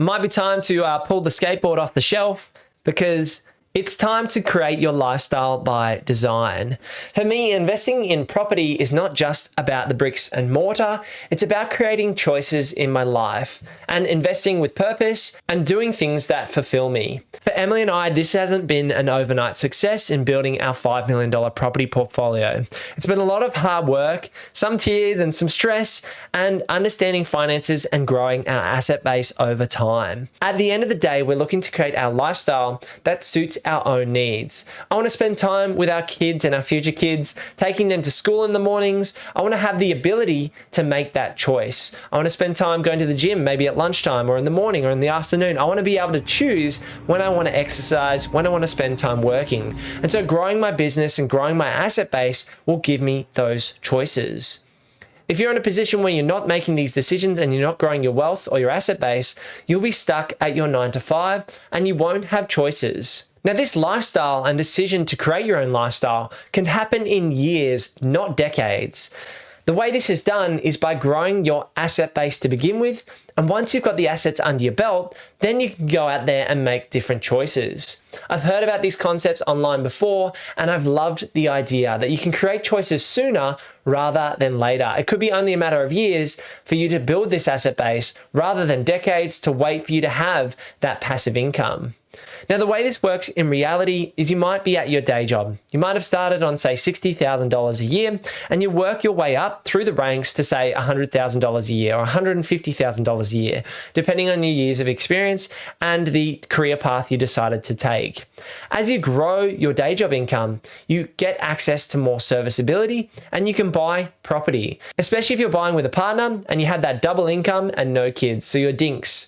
Might be time to pull the skateboard off the shelf because it's time to create your lifestyle by design. For me, investing in property is not just about the bricks and mortar, it's about creating choices in my life and investing with purpose and doing things that fulfill me. For Emily and I, this hasn't been an overnight success in building our $5 million property portfolio. It's been a lot of hard work, some tears and some stress, and understanding finances and growing our asset base over time. At the end of the day, we're looking to create our lifestyle that suits our own needs. I want to spend time with our kids and our future kids, taking them to school in the mornings. I want to have the ability to make that choice. I want to spend time going to the gym, maybe at lunchtime or in the morning or in the afternoon. I want to be able to choose when I want to exercise, when I want to spend time working. And so growing my business and growing my asset base will give me those choices. If you're in a position where you're not making these decisions and you're not growing your wealth or your asset base, you'll be stuck at your 9 to 5 and you won't have choices. Now, this lifestyle and decision to create your own lifestyle can happen in years, not decades. The way this is done is by growing your asset base to begin with, and once you've got the assets under your belt, then you can go out there and make different choices. I've heard about these concepts online before, and I've loved the idea that you can create choices sooner rather than later. It could be only a matter of years for you to build this asset base rather than decades to wait for you to have that passive income. Now, the way this works in reality is you might be at your day job. You might have started on, say, $60,000 a year, and you work your way up through the ranks to, say, $100,000 a year or $150,000 a year, depending on your years of experience and the career path you decided to take. As you grow your day job income, you get access to more serviceability and you can buy property, especially if you're buying with a partner and you have that double income and no kids, so you're dinks.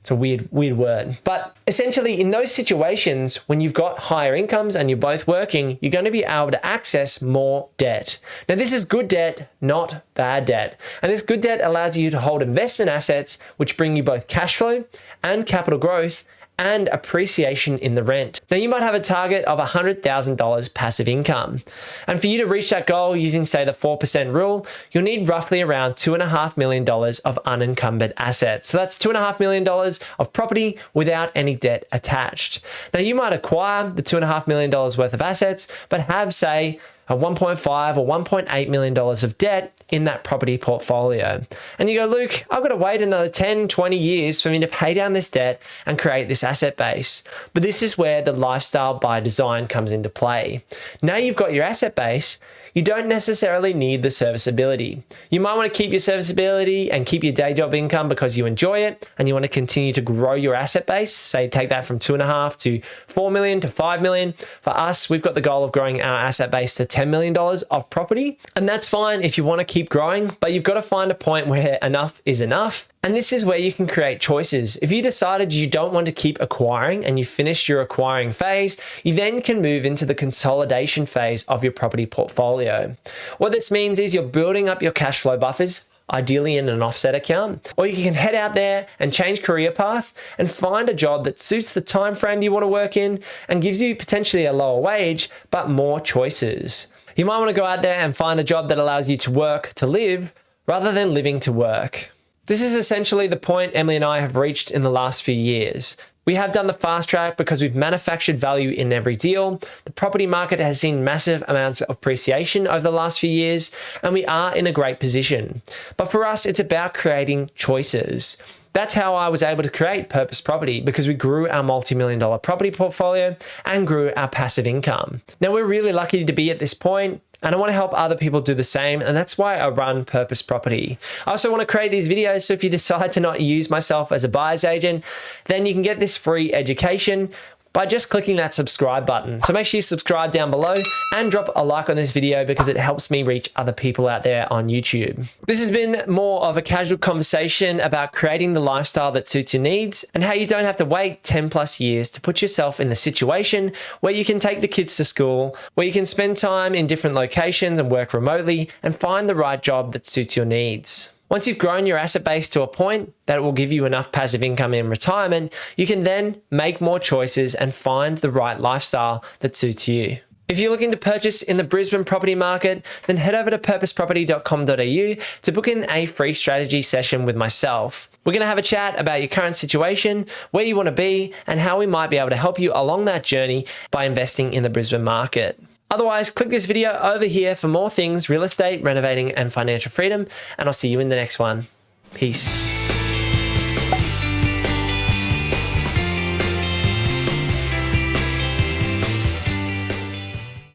It's a weird word. But essentially, in those situations, when you've got higher incomes and you're both working, you're going to be able to access more debt. Now, this is good debt, not bad debt. And this good debt allows you to hold investment assets, which bring you both cash flow and capital growth and appreciation in the rent. Now, you might have a target of $100,000 passive income. And for you to reach that goal using, say, the 4% rule, you'll need roughly around $2.5 million of unencumbered assets. So that's $2.5 million of property without any debt attached. Now, you might acquire the $2.5 million worth of assets, but have, say, a $1.5 or $1.8 million of debt in that property portfolio. And you go, Luke, I've got to wait another 10, 20 years for me to pay down this debt and create this asset base. But this is where the lifestyle by design comes into play. Now you've got your asset base, you don't necessarily need the serviceability. You might want to keep your serviceability and keep your day job income because you enjoy it and you want to continue to grow your asset base. Say take that from 2.5 to 4 million to 5 million. For us, we've got the goal of growing our asset base to $10 million of property. And that's fine if you want to keep growing, but you've got to find a point where enough is enough. And this is where you can create choices. If you decided you don't want to keep acquiring and you finished your acquiring phase, you then can move into the consolidation phase of your property portfolio. What this means is you're building up your cash flow buffers, ideally in an offset account, or you can head out there and change career path and find a job that suits the time frame you want to work in and gives you potentially a lower wage, but more choices. You might want to go out there and find a job that allows you to work to live rather than living to work. This is essentially the point Emily and I have reached in the last few years. We have done the fast track because we've manufactured value in every deal. The property market has seen massive amounts of appreciation over the last few years, and we are in a great position. But for us, it's about creating choices. That's how I was able to create Purpose Property, because we grew our multi-million-dollar property portfolio and grew our passive income. Now, we're really lucky to be at this point, and I want to help other people do the same, and that's why I run Purpose Property. I also want to create these videos, so if you decide to not use myself as a buyer's agent, then you can get this free education by just clicking that subscribe button. So make sure you subscribe down below and drop a like on this video because it helps me reach other people out there on YouTube. This has been more of a casual conversation about creating the lifestyle that suits your needs and how you don't have to wait 10 plus years to put yourself in the situation where you can take the kids to school, where you can spend time in different locations and work remotely and find the right job that suits your needs. Once you've grown your asset base to a point that it will give you enough passive income in retirement, you can then make more choices and find the right lifestyle that suits you. If you're looking to purchase in the Brisbane property market, then head over to purposeproperty.com.au to book in a free strategy session with myself. We're going to have a chat about your current situation, where you want to be, and how we might be able to help you along that journey by investing in the Brisbane market. Otherwise, click this video over here for more things real estate, renovating, and financial freedom, and I'll see you in the next one. Peace.